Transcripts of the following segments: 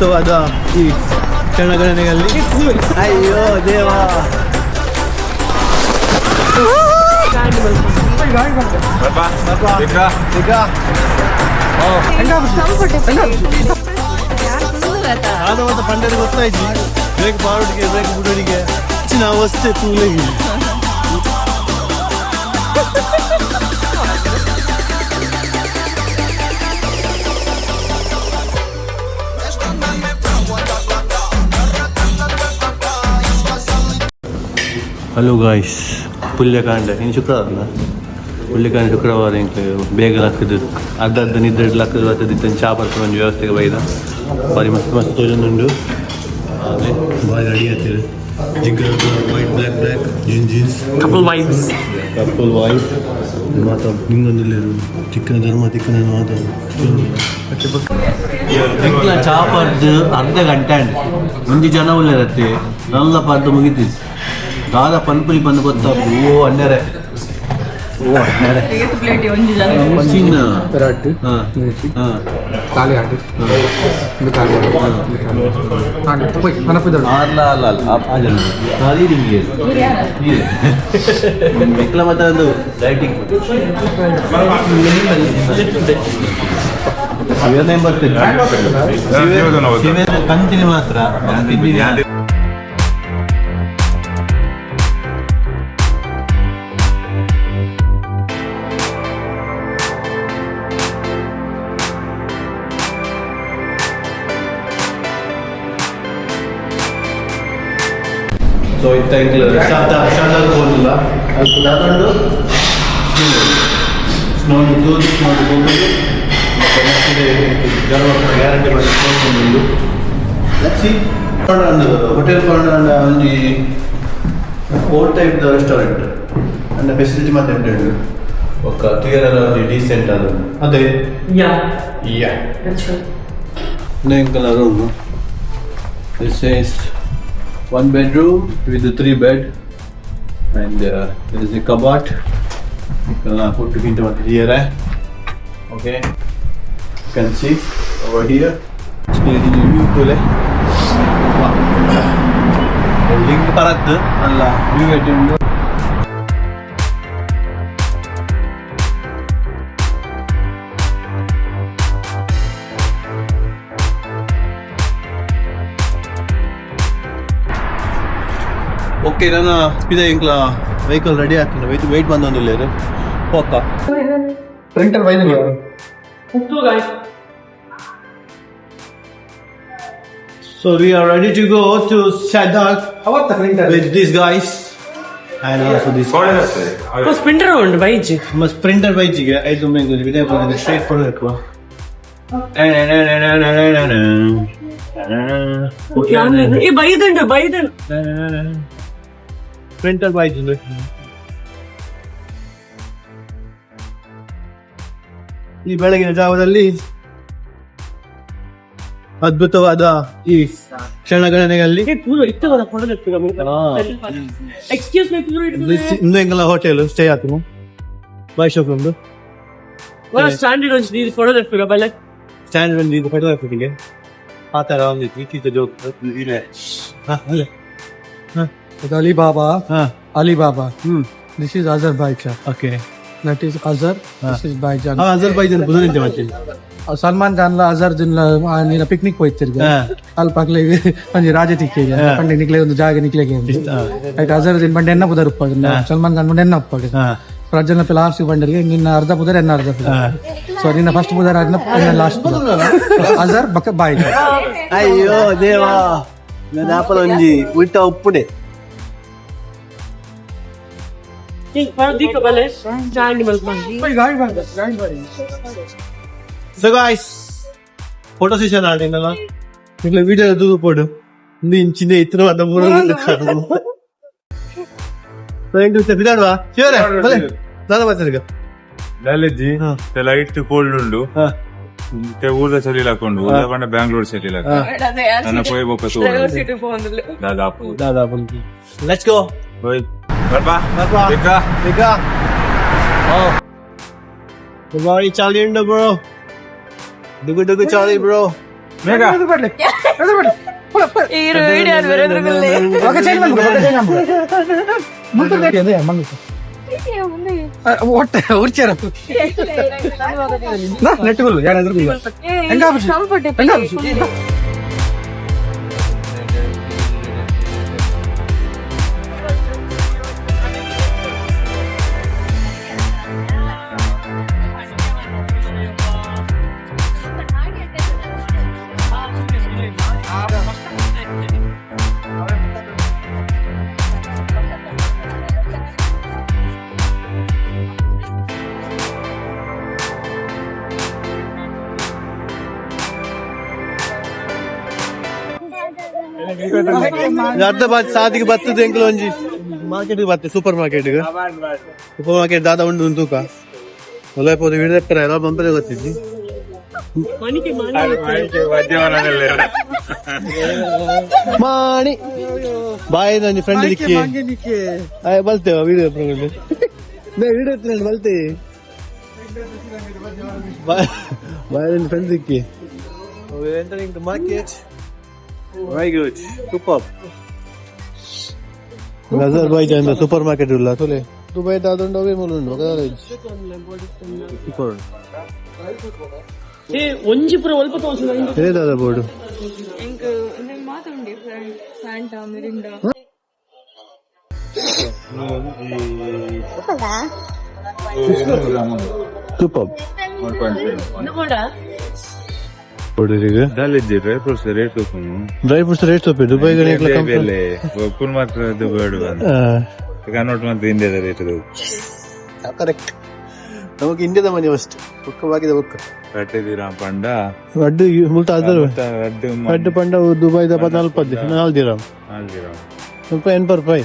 ಅದ್ಭುತವಾದ ಈ ಕ್ಷಣಗಣನೆಯಲ್ಲಿ ಅಯ್ಯೋ ದೇವ ನಾನು ಮತ್ತು ಪಂಡರಿಗೆ ಗೊತ್ತಾಯ್ತು ಬ್ರೇಕ್ ಮಾಡೋಡಿಗೆ ಬ್ರೇಕ್ ಬಿಡೋಡಿಗೆ ನಾವು ಅಷ್ಟೇ ತೂಲಿಗೆ ಹಲೋ ಗಾಯ್ಸ್ ಪುಲ್ಯಕಾಂಡ ಇನ್ನು ಶುಕ್ರವಾರ ಪುಲ್ಯಕಾಂಡ ಶುಕ್ರವಾರ ಇಂಕ ಬೇಗ ಹಾಕಿದ್ದು ಅರ್ಧ ನಿದ್ರೆ ಹಾಕಿದ್ರು ಹತ್ತದಿತ್ತು ಚಾ ಬರ್ತಾರೆ ಒಂದು ವ್ಯವಸ್ಥೆಗೆ ಬೈದ ಬಾರಿ ಮಸ್ತ್ ಮಸ್ತ್ ತೋಜೊಂದುಂಡು ಅದೇ ಬಾರಿ ರೆಡಿ ಆಗ್ತಿದೆ ಜಿಗ್ಗರ್ white black black jeans couple vibes ಮಾತಾಡು ಹಿಂಗೊಂದಿಲ್ಲೇರು ಚಿಕ್ಕನ ಧರ್ಮ ತಿಕ್ಕನ ಮಾತಾಡು ಜಿಂಕ್ಲ ಚಾ ಪರ್ದು ಅರ್ಧ ಗಂಟೆ ಅಂಡ್ ಒಂದು ಜನ ಉಳ್ಳರತ್ತೆ ನಲ್ಲ ಪರ್ದು ಮುಗಿತಿತ್ತು ದಾದ ಪನ್ಪುಲಿ ಬಂದು ಗೊತ್ತಾಗ ಓ ಅನ್ನರೆ ಕಂತಿನಿ ಮಾತ್ರ ಸೊ ಇತ್ತ ಶಾದ ಹೋಗಲಿಲ್ಲ ಅದಕ್ಕೆ ಅದೊಂದು ಸ್ನೋನು ತೂದು ಸ್ನೋನು ಹೋಗೋದು ಗ್ಯಾರಂಟಿ ಮಾಡಿ ತೋರಿಸ್ಕೊಂಡು ಲಕ್ಷಿ ಹೋಟೆಲ್ ಕೊಂಡ ಒಂದು old type restaurant and facility ಮಾತಾಡ ఒక క్లియర్ అది డీసెంట్ అది అదే యా that's right నేను room this is one bedroom with the 3 bed and there is a cupboard can put into here okay you can see over here this is the view tole link parattu alla view ettundu okay ನಾನು ಸ್ಪೀದ ಇಂಕ್ಲ vehicle ready ಆಗ್ತೀನಿ weight ಬಂದೊಂದಿಲ್ಲ ಇದು ಹೋಗ್ತ printer ಬೈದಿಲ್ಲ So we are ready to go to Shadak with these guys and also this printer on bike mas printer bike ge ai tum mengo video pone straight for rakwa A biden printer bike ಈ ಬೆಳಗಿನ ಜಾವದಲ್ಲಿ ಅದ್ಭುತವಾದ ಈ ಕ್ಷಣಗಣನೆಯಲ್ಲಿ ಇಂದು ಎಂಗಲ hotel stay ಆತು ಬಾಯ್ ಶೋಕ್ ಒಂದು standard ಒಂದು ಫೋಟೋಗ್ರಫಿಗೆ ಆ ಥರ ಒಂದು ಈಚೀಚ ಜೋಕ್ ಇದೆ Alibaba. Alibaba. This is Azerbaijan. Okay. That is Azer. This is Baijan. Azerbaijan बुझून येते माझे. सलमान खानला अझरजनला आणि पिकनिक ಹೋಯ್ತಿರ್ಗ ಅಲ್ಲಿ ಪಕ್ಕಲೆ ಒಂದು ರಾಜ ತಿಕ್ಕಿಗೆ ಪಂಡೆ ನಿಕ್ಲೆ ಒಂದು ಜಾಗ ನಿಕ್ಲೆಗೆ ಐಟ್ ಅಜರ್ಜನ್ ಪಂಡೆ ಎನ್ನ ಪುದರ್ ಉಪ್ಪ ಸಲ್ಮಾನ್ ಖಾನ್ ಪಂಡೆ ಎನ್ನ ಉಪ್ಪ ಪ್ರಜನ ಲಾಸ್ಟ್ ಬಂಡರ್ಗೆ ನಿನ್ನ ಅರ್ಧ ಪುದರ್ ಎನ್ನ ಅರ್ಧ ಸೊ ನಿನ್ನ ಫಸ್ಟ್ ಪುದರ್ ಅರ್ಧ ಲಾಸ್ಟ್ ಅಜರ್ ಬಕ ಬಾಯ್ ಅಯ್ಯೋ ದೇವಾ ನನ್ನ ಆಪಲ ಒಂಜಿ ಉಲ್ಟಾ ಉಪ್ಪುಡೆ So guys, photo session ಆಡಿನಲ್ಲ ನಿಮಗೆ ವಿಡಿಯೋ ದೂರ ಪೋಡು ಒಂದು ಇಂಚಿನ ಎತ್ತರ ಅದ ಮೂರಲ್ಲ ಕಾಣು ಫ್ರೆಂಡ್ ಬಿಡಾಡ್ವಾ ಶಿವರೇ ಬಲೆ ನಾನು ಬರ್ತೀನಿ ಲಾಲೆಜ್ಜಿ ಲೈಟ್ ಕೋಲ್ಡ್ ಉಂಡು ಊರ್ದ ಸೆಟಿಲ್ ಹಾಕೊಂಡು ಊರ್ದ ಪಂಡ ಬ್ಯಾಂಗ್ಳೂರ್ ಸೆಟಿಲ್ ನನ್ನ ಪೋಯ್ ಬೋಪತ್ತು ದಾದಾಪು ಲೆಟ್ಸ್ ಗೋ ಹೋಯ್ ಬರ್ಬಾ ಬೇಗ ಬೇಗ Oh Good morning Charlie and bro Dugu dugu Charlie bro ಮೇಘ ಹೊಟ್ಟೆ ಉರ್ಚಾರ ನೆಟ್ಟುಗಳು ಯಾರಾದ್ರೂ ಅರ್ಧ ಬಾತ್ ಸಾದಿಗೆ ಬರ್ತದೆ ಎಂಕಲ್ ಒಂಜಿ ಮಾರ್ಕೆಟ್ ಬತ್ತೆ ಸೂಪರ್ ಮಾರ್ಕೆಟ್ ದಾದ ಉಂಡು ಒಂದು ತೂಕ ಹೊಲಪೋದು ಹಿಡಿದಪ್ಪರ ಎಲ್ಲ ಬಂಪರೆ ಗೊತ್ತಿದ್ದಿ ಮಾಣಿ ಬಾಯ್ ನನ್ನ ಫ್ರೆಂಡ್ ದಿಕ್ಕಿ ಬಲ್ತೇವ ವಿಡಿಯೋ ವಿಡಿಯೋ ಬಲ್ತೆ ಬಾಯ್ ನನ್ನ friend ದಿಕ್ಕಿ entering the market. Very good. Superb. Azerbaijan the supermarket ulla tole. Dubai da donda ve mulundu. Super. ಏ ಒಂಜಿ ಪುರ ಒಲ್ಪ ತೋರಿಸಿದ ಏದಾದ ಬೋರ್ಡ್ ಮಾತುಂಡಿ Fanta Mirinda Superb. Dry fruits rate dry fruits rate तो पे दुबई गने एकला कम फुल मात्र दुबई ಕನ್ವರ್ಟ್ ಮಾತ್ರ ಇಂಡಿಯಾದ ರೇಟ್ ಕರೆಕ್ಟ್ ನಮಗೆ ಇಂಡಿಯಾದ ಮನಿ ಫಸ್ಟ್ ಪಕ್ಕವಾಗಿದೆ ಪಕ್ಕ ಕಟ್ಟಿದಿರ ಪಂಡ ಅಡ್ಡು ಮುಲ್ತಾ ಅದರ ಅಡ್ಡು ಪಂಡ ದುಬೈದ 14 4 ದಿರಂ ರೂಪಾಯಿ ಎನ್ ಪರ್ ಪೈ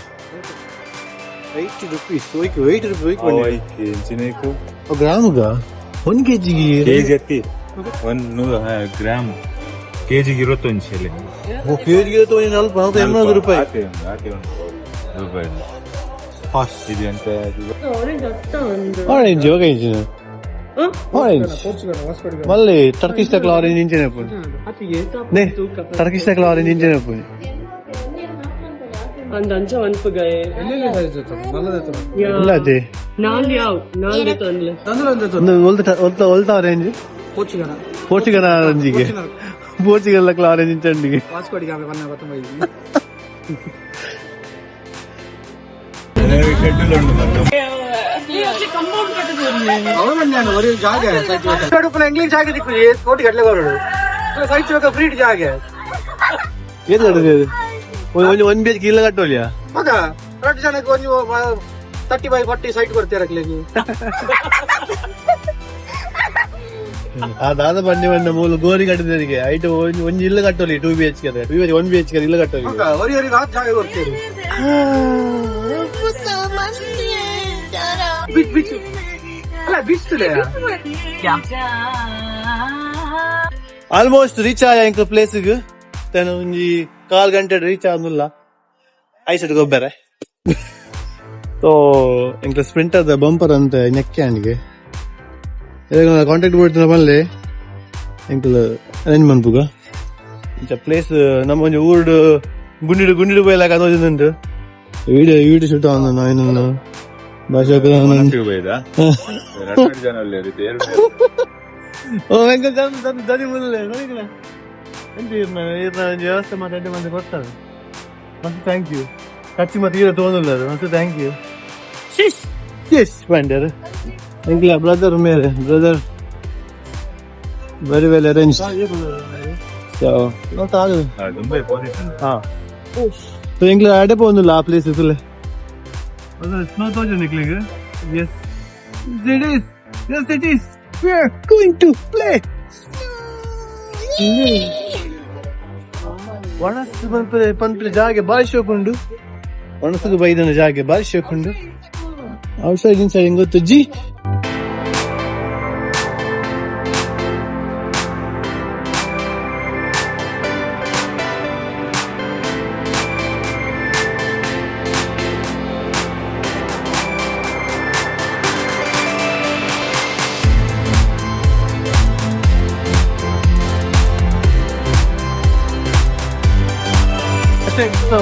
80 ರೂಪೀಸ್ ಓಕೆ 80 ರೂಪಾಯಿ ಚಿನೇಕು ಗ್ರಾಮುಗ 1 ಕೆಜಿಗೆ ಕೆಜಿ ಅತ್ತಿ 100 ಗ್ರಾಮ್ ಕೆಜಿಗೆ 21 ಶೇಲೆ ಓ ಕೆಜಿಗೆ 40 ರೂಪಾಯಿ ರೂಪಾಯಿ ಪಾಸ್ ಇದು ಅಂತ ಆರೆಂಜ್ ಆರೆಂಜ್ మళ్ళీ టర్కిష్ తక్కువ ఆరెంజ్ ఇంజన్ నే టర్కిష్ తక్కువ ఆరెంజ్ ఇంజన్ ಅಂದಂಚ ಅನ್ಪಗಾಯ ಇಲ್ಲ ಅದೇ ನಾಲ್ ಯಾವ್ ನಾಲ್ ತಂದ್ಲೆ ಒಲ್ತ ಆರೆಂಜ್ పోర్చుగల్ ఆరెంజ్కి పోర్చుగల్ తక్కువ ఆరెంజ్ ఇంచండి ಇಂಗ್ಲಿಷ್ ಜಾಗ ದಿಕ್ಕು ಕೋಟಿ ಗಟ್ಲೆ ಬರೋದು ಸೈಟ್ ಫ್ರೀಟ್ ಜಾಗ ಏನ್ ಕಟ್ಟೋದು ಒಂದು ಬೇಜ್ ಇಲ್ಲ ಕಟ್ಟೋಲಿಯಾ ಹೌದಾ 2 ಜನಕ್ಕೆ ಒಂದು 30 by 40 ಸೈಟ್ ಕೊಡ್ತೀರಾ ನೀವು ಆ ದಾದ ಬಂಡಿ ಬಂದ ಮೂಲ ಗೋರಿ ಕಟ್ಟಿದರಿಗೆ ಐಟು ಒಂದು ಇಲ್ಲ ಕಟ್ಟೋಲಿ 2 BHK 1 BHK ಇಲ್ಲ ಕಟ್ಟೋಲಿ ಹೊರಿಯವರಿಗೆ ಆ ಜಾಗ ಕೊಡ್ತೀರಿ ಆಲ್ಮೋಸ್ಟ್ ರೀಚ್ ಆಯ ಇಂಕ ಪ್ಲೇಸ್ ತನ ಒಂಜಿ 4 ಗಂಟೆ ರೀಚ್ ಆದ್ಮಲ್ಲ ಐಸೆಟ್ ಗೊಬ್ಬರ ಸೊ ಇಂಕ ಸ್ಪ್ರಿಂಟರ್ ದ ಬಂಪರ್ ಅಂತ ನೆಕ್ಕೆ ಅಂಡಿಗೆ ಕಾಂಟ್ಯಾಕ್ಟ್ ಮಾಡ್ತೀನಿ ಮಲ್ಲೆ ಇಂಕಲ್ ಅರೇಂಜ್ ಮಾಡ್ಬುಗ ಇಂಚ ಪ್ಲೇಸ್ ನಮ್ಮ ಒಂಜಿ ಊರ್ಡು ಗುಂಡಿಡು ಬೈಲಾಕ ಅದೊಂದುಂಟು ವಿಡಿಯೋ ಶೂಟ್ ಆದ ನಾನು ಭಾಷಾ ದನಿ ಮುಲ್ಲೆ ನೋಡಿಲ್ಲ ವ್ಯವಸ್ಥೆ ಮಾತಾಡಿ ಮತ್ತೆ ಕೊಡ್ತಾರೆ ಮತ್ತೆ ಥ್ಯಾಂಕ್ ಯು ಖರ್ಚು ಮತ್ತೆ ಈಗ ತೊಗೊಂಡಿಲ್ಲ ಅದು ಮತ್ತೆ ಥ್ಯಾಂಕ್ ಯು ಸ್ಪೆಂಡರ್ ಎಂಕ್ಲ ಬ್ರದರ್ ಮೇಲೆ ಬ್ರದರ್ ವೆರಿ ವೆಲ್ ಅರೇಂಜ್ तो इंग्लैंड आड़े पोंदुल्ला आ प्लेस इतले स्नो तो जो निकलेगा yes it is we are going to play ವನಸ್ಸು ಪಂಪಲೆ ಜಾಗೆ ಬಾರಿ ಶೋಕುಂಡು ವನಸ್ಸುಗೆ ಬೈದನ ಜಾಗೆ ಬಾರಿ ಶೋಕುಂಡು ಔಟ್ಸೈಡ್ ಇನ್ಸೈಡ್ ಹೆಂಗ್ ಗೊತ್ತು ಜಿ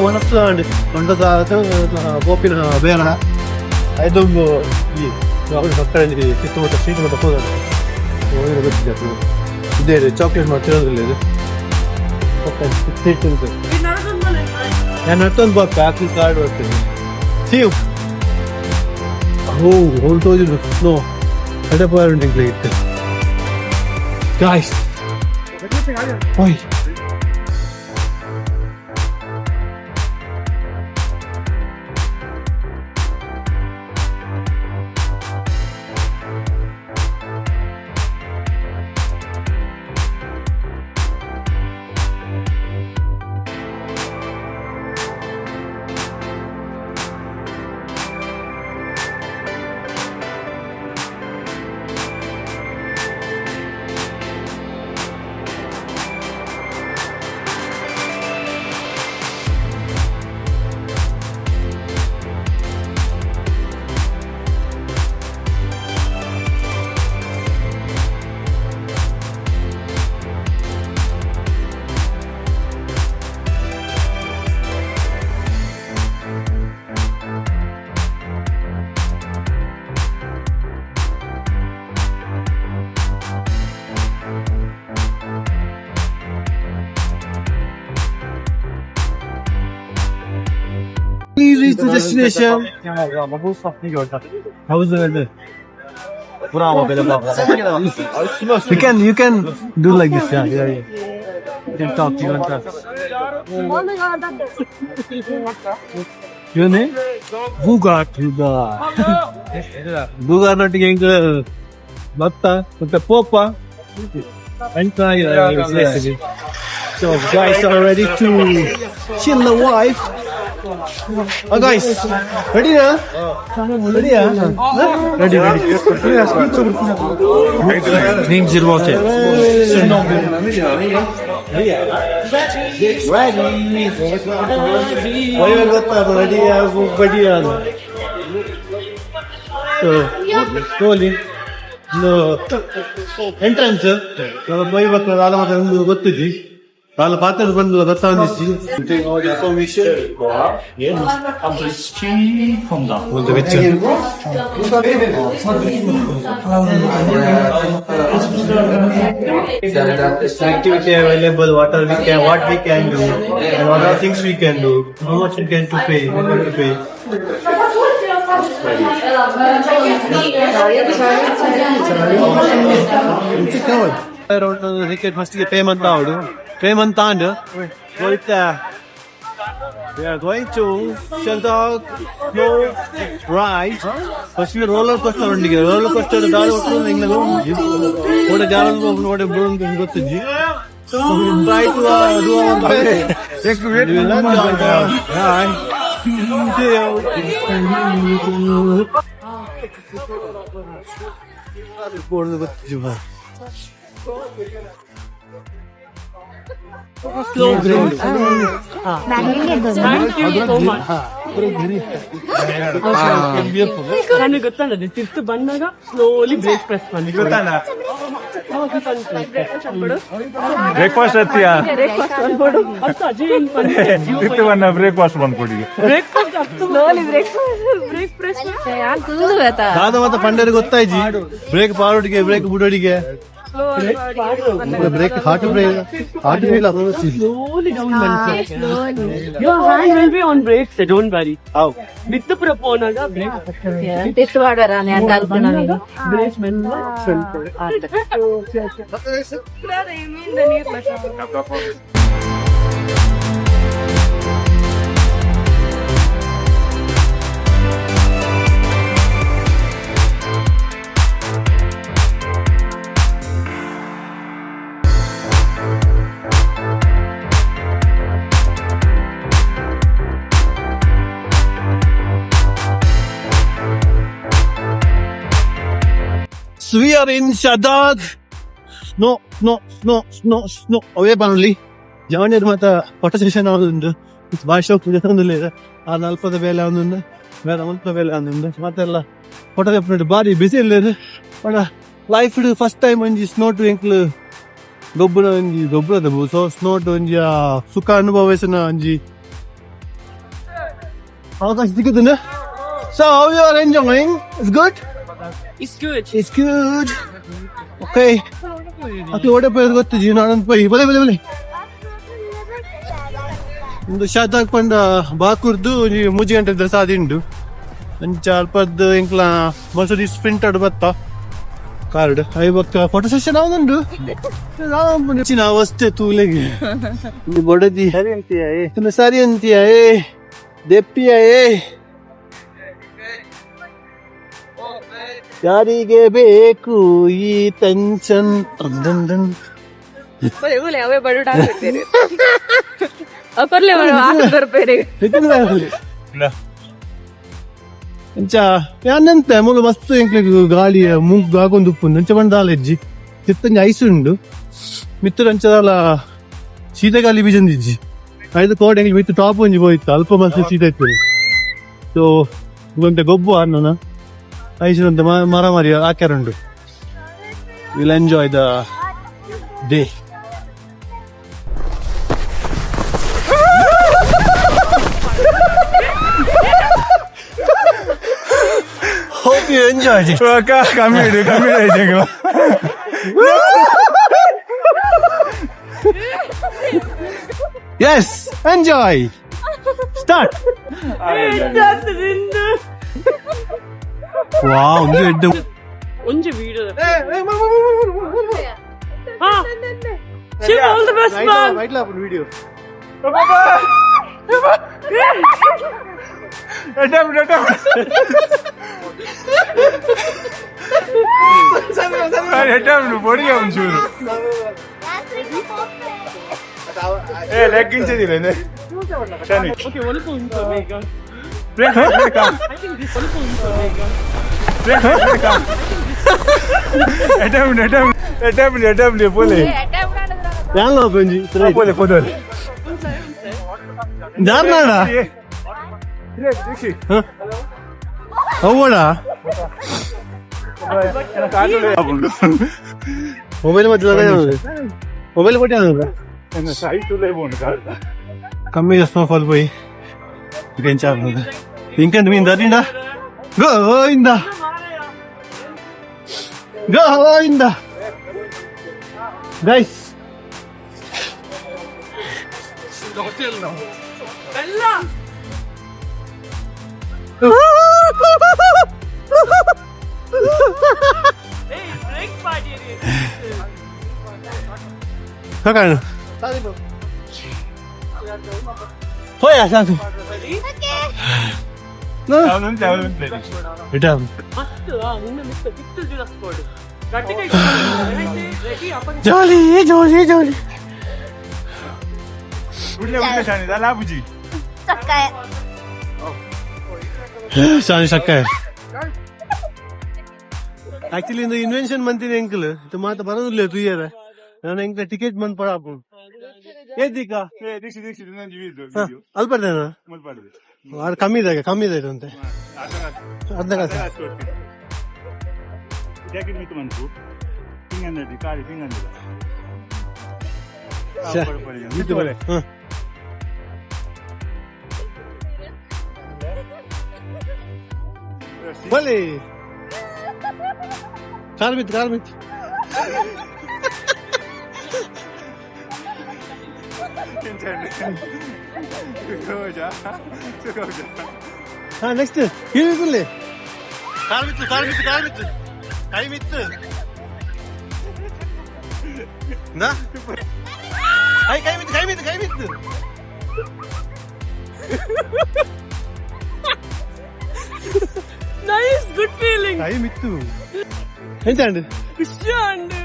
원합수하는데 먼저다 뽑히는 배나 아이도 뭐 앞을 바꿔야지 그때부터 시즌부터 보다 오히려 그렇지 근데 chocolate material ഞാൻ അടുത്തൊന്ന് പാക്കിൽ കാർഡ് വെക്കുന്നു സീവ് ഓ ഓൾ തോന്നുന്നു നോ എവിടെ പോയാലുണ്ടെങ്കിൽ ഇട്ട് ഗായ്സ് ഓയ് Please reach the destination. How was the weather? You can do like this, yeah. You can talk. Your name? Bugart. Bugart not getting Batta, Popa. And try. So guys are ready to chill the wife. Oh guys, ready na? Ready ya? Ready. Name zero check. Ready ya? Ready ya? So, slowly. No. Entrance. So, boy, what the alam at the go to the. All pattern ಬಂದು ಗೊತ್ತಾಂದಿಸಿ information from the activity available, what we can do, and what are things we can do, how much we can to pay, around the ticket must get payment out. Payment under. Right there. We are going to Sheldon no ride. First we roller coaster on the roller coaster. The dollar was going to go. What a dollar was what a balloon can go to G. So we try to do our best. We will not join them. Thank you so much. ನನಗೆ ಗೊತ್ತಲ್ಲ ತಿರ್ತು ಬಂದಾಗ slowly brake press ಮಾಡಿ breakfast ಹತ್ತಿಯಾ breakfast ಬಂದ್ಕೊಡಿ ದಾದ ಮತ್ತೆ ಪಂಡರಿಗೆ ಗೊತ್ತಾಯ್ತು ಬ್ರೇಕ್ ಪಾರೋಡಿಗೆ ಬ್ರೇಕ್ ಬುಡೋಡಿಗೆ ಬ್ರೇಕ್ ಹಾರ್ಟ್ ಬ್ರೇಕ್ ಇಲ್ಲ slowly down your hand will be on brakes, don't worry. how ನಿತ್ತು ಪ್ರಪೋನಾಗ ಬ್ರೇಕ್ ಟೆಸ್ಟ್ ಮಾಡುವರ ನಾನು ಅಲ್ಪನ ನೀವು ಬ್ರೇಕ್ ಮೆಲ್ಲ front So we are in Shaddad. No. Away banuli. Javane mata photo session avundu. It's ಭಾಷೆ ಕುಡಿತಂದಿಲ್ಲ ಇದೆ. ಆ ನಲ್ಪದ ಬೇಲೆ ಅವನನ್ನ ಬೇರೆ ಅಮೌಂಟ್ ಬೇಲೆ ಅವನನ್ನ ಮತ್ತೆಲ್ಲ ಫೋಟೋ ತೆಪ್ಪಿಟ್ಟು ಬಾರಿ ಬಿಸಿ ಇಲ್ಲ ಇದೆ. ಬಟ್ ಲೈಫ್ ಫಸ್ಟ್ ಟೈಮ್ ಒಂಜಿ ಸ್ನೋ ಟು ಎಂಕ್ಲು ಗೊಬ್ಬರ ಒಂಜಿ ಗೊಬ್ಬರದ ಸೊ ಸ್ನೋ ಟು ಒಂಜಿ ಸುಖ ಅನುಭವಿಸಿನ ಒಂಜಿ How sedikit na? So, how you are enjoying? It's good? It's good. It's good. Okay. Okay, what up is ಗೊತ್ತು ಜೀವನ ಅಂತ ಪೈ ಬಲೆ ಬಲೆ ಬಲೆ ಒಂದು ಶಾತಾಕ್ ಪಂಡ ಬಾಕುರ್ದು ಮುಜಿ ಗಂಟೆ ಸಾದಿಂಡು ಅಂಚ ಅಲ್ಪದ್ದು ಇಂಕ್ಲ ಮಸೂದಿ ಪ್ರಿಂಟೆಡ್ ಬತ್ತ ಕಾರ್ಡ್ ಐ ಬಕ್ಕ ಫೋಟೋ ಸೆಷನ್ ಆവുന്നുണ്ട് ಚಿನ ಅವಸ್ಥೆ ತೂಲೆಗೆ ಬಡದಿ ಸರಿ ಅಂತೀಯೇ ದೆಪ್ಪಿಯೇ ಯಾರಿಗೆ ಬೇಕು ಈ ಟೆನ್ಷನ್ ಅವೇ ಬಡ ಅಪರ್ಲೆ ಬರ್ಬೇರೆ ಎಂಚ ಯಾನಂತೆ ಮೂಲ ಮಸ್ತ್ ಎಂಕ್ಲಿಗೆ ಗಾಳಿಯ ಮುಗ್ಗು ಹಾಕೊಂಡು ಉಪ್ಪುಂಡು ಅಂಚ ಬಂದಾಲೆಜ್ಜಿ ಚಿತ್ತಂಜ ಐಸ್ ಉಂಡು ಮಿತ್ರ ಅಂಚದಲ್ಲ ಶೀತಗಾಲಿ ಬೀಜಂದಿಜ್ಜಿ ಐದು ಕೋಟೆ ಎಂಗ್ಲಿ ಮಿತ್ತು ಟಾಪ್ ಒಂಜಿ ಹೋಯ್ತು ಅಲ್ಪ ಮಸ್ತ್ ಶೀತ ಇತ್ತು ಸೊ ಇವಂತೆ ಗೊಬ್ಬು ಅನ್ನನ ಐಸಿನಂತೆ ಮರ ಮರಿ ಹಾಕ್ಯಾರುಂಡು will enjoy the day Hope you enjoyed it. Come here. Yes, enjoy. Start. Wow, good. ಒಂಜಿ video Shiva all the best man Right lap video. పొడిగా ఉంచూరు లెక్కించేది ಓಕೆ ಒಲ್ಪ ಉಂಟು ಬೇಗ పోలే Yanlo కొంచెం పోలే పోదాలి జార్నాడా అవుడా మొబైల్ మధ్యలో మొబైల్ కొట్టాను కమ్మి చేస్తాం ఫల్ పోయి ఇంకేం చేయాలి ఇంకెంత మీ దరిండా గోయిందా గోయిందా guys Kakak. Oh ya, satu. No. Itu. Jolly. Sakkai. Actually, in the invention month in Enkel, the matter Baranule 2 years. ನಾನು ಹೆಂಗ ಟಿಕೆಟ್ ಬಂದ್ ಪಡಾಪು ಏದಿಕ ಅಲ್ಲಿ ಬರ್ದೇನ ಅದು ಕಮ್ಮಿ ಇದೆ ಅಂತೆ ಅರ್ಧ ಕಾಸ ಬಲಿ ಕಾರ್ಮಿತ್ ನೆಕ್ಸ್ಟ್ ಹೇಳಿದ್ರಲ್ಲಿ ಕಾಲ್ಮಿತ್ತು ಕೈಮಿತ್ತು ನೈಸ್ ಗುಡ್ ಫೀಲಿಂಗ್ ಕೈಮಿತ್ತು ಎಂಚಂಡು ಇಷ್ಟಂಡು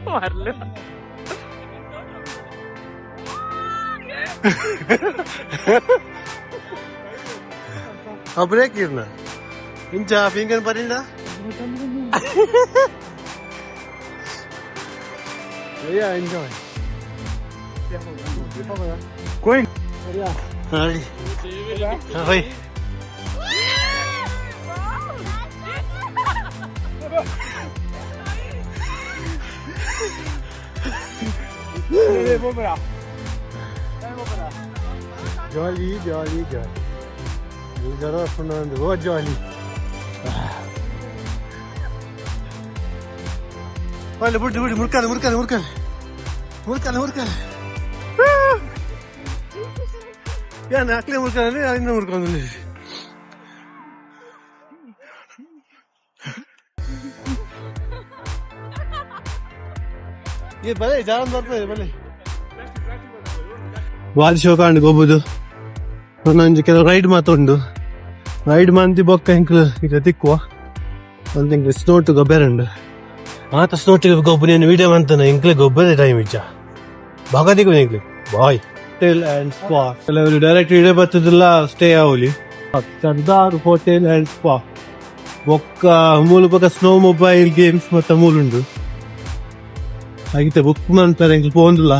ಮಾರ್ಲೆ ಬ್ರೇಕ್ ಇರ್ನ ಇಂಚ ಫಿಂಗರ್ ಬರೀನ enjoy Going. Oi. Jolly, jolly, jolly. You got off on the road, jolly. Vale, murkale. Ya, nakle murkale, ayna murkale. ये भले जान ಬರ್ತಾರೆ ಭಲೆ ವಾಲ್ ಶೋ ಕಾಂಡ್ ಹೋಗ್ಬೋದು ಒಂದೊಂದು ಕೆಲವು ರೈಡ್ ಮಾತುಂಡು ರೈಡ್ ಮಂದಿ ಬೊಕ್ಕ ಇಂಕ್ಲು ಈಗ ತಿಕ್ಕುವ ಒಂದು ಇಂಕ್ಲು ಸ್ನೋಟ್ ಗೊಬ್ಬೆರಂಡು ಆತ ಸ್ನೋಟಿಗೆ ಗೊಬ್ಬರ ವಿಡಿಯೋ ಮಾಡ್ತಾನೆ ಇಂಕ್ಲೆ ಗೊಬ್ಬರ ಟೈಮ್ ಇಚ್ಚ ಭಾಗದಿಗೂ ಇಂಕ್ಲೆ ಬಾಯ್ ಹೋಟೆಲ್ ಆ್ಯಂಡ್ ಸ್ಪಾ ಕೆಲವರು ಡೈರೆಕ್ಟ್ ವಿಡಿಯೋ ಬರ್ತದಿಲ್ಲ ಸ್ಟೇ ಆವಲಿ ಸರ್ದಾರ್ ಹೋಟೆಲ್ ಆ್ಯಂಡ್ ಸ್ಪಾ ಒಕ್ಕ ಮೂಲು ಪಕ್ಕ ಸ್ನೋ ಮೊಬೈಲ್ ಗೇಮ್ಸ್ ಮತ್ತೆ ಮೂಲುಂಡು ಹಾಗಿತ್ತೆ ಬುಕ್ ಮಾಡ್ತಾರೆ ಇಂಕ್ಲು ಪೋಂದಿಲ್ಲ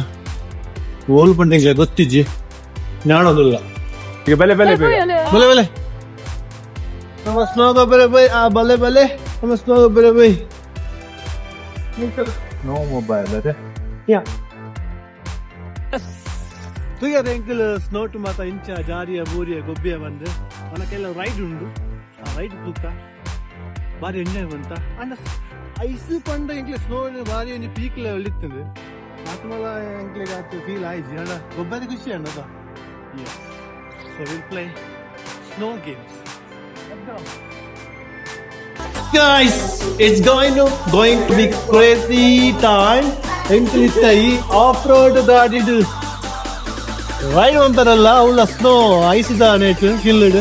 ಓಲ್ ಪಂಡೆ ಗೊತ್ತಿಜ್ಜಿ ನಾಣೋದಿಲ್ಲ ಈಗ ಬೆಲೆ ಬಲೆ ನಮ್ಮ ಸ್ನೋ ಗೊಬ್ಬರ ಬೈ ಆ ಬಲೆ ನಮ್ಮ ಸ್ನೋ ಗೊಬ್ಬರ ಬೈ ನೋ ಮೊಬೈಲ್ ಅದೇ ತುಯ್ಯದ ಎಂಕಲ್ ಸ್ನೋಟ್ ಮಾತ ಇಂಚ ಜಾರಿಯ ಬೂರಿಯ ಗೊಬ್ಬೆಯ ಬಂದು ಅವನಕ್ಕೆಲ್ಲ ರೈಡ್ ಉಂಡು ಆ ರೈಡ್ ತೂಕ ಬಾರಿ ಎಂಜಾಯ್ ಬಂತ ಅಂಡ ಐಸ್ ಪಂಡ ಎಂಕ್ಲೆ ಸ್ನೋ ಬಾರಿ ಒಂದು ಪೀಕ್ ಲೆವೆಲ್ ಇತ್ತದೆ ಆತ್ಮಲ ಎಂಕ್ಲೆಗೆ ಆತು ಫೀಲ್ ಆಯ್ತು ಅಣ್ಣ ಗೊಬ್ಬರ ಖುಷಿ ಅಣ್ಣದ so will play snow games Guys, it's going to be crazy time. Enkel istai off-road ದಾಡಿದು ರೈಡ್ ಅಂತಾರಲ್ಲ ಅವಳ ಸ್ನೋ ಐಸ್ ಇದ್ದಾನೆ ಕಿಲ್ಲಡ್